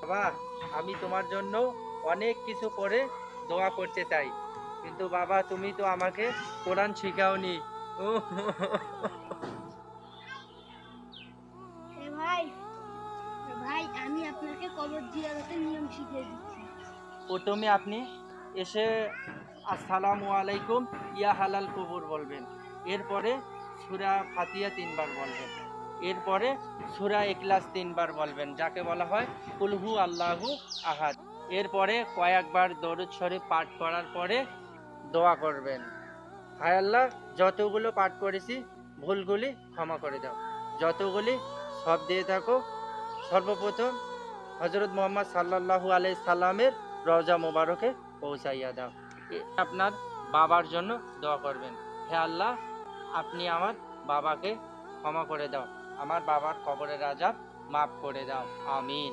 বাবা, আমি তোমার জন্য অনেক কিছু করে দোয়া করতে চাই, কিন্তু বাবা তুমি তো আমাকে কোরআন শিখাওনি। এ ভাই, ভাই আমি আপনাকে কবর জিয়ারতের নিয়ম শিখিয়ে দিচ্ছি। প্রথমে আপনি এসে আসসালামু আলাইকুম ইয়া হালাল কবুর বলবেন। এরপরে সূরা ফাতিহা 3 বার বলবেন। এরপরে সূরা ইখলাস 3 বার বলবেন, যাকে বলা হয় কুল হু আল্লাহু আহাদ। এরপরে কয়েকবার দরুদ শরীফ পাঠ করার পরে দোয়া করবেন, হায় আল্লাহ, যতগুলো পাঠ করেছি ভুলগুলি ক্ষমা করে দাও, যতগুলি সব দিয়ে থাকো সর্বপ্রথম হজরত মোহাম্মদ সাল্লাল্লাহু আলাইহি সাল্লামের রওজা মোবারকে পৌঁছাইয়া দাও। আপনার বাবার জন্য দোয়া করবেন, হে আল্লাহ, আপনি আমার বাবাকে ক্ষমা করে দাও, আমার বাবার কবরের আযাব মাফ করে দাও, আমিন।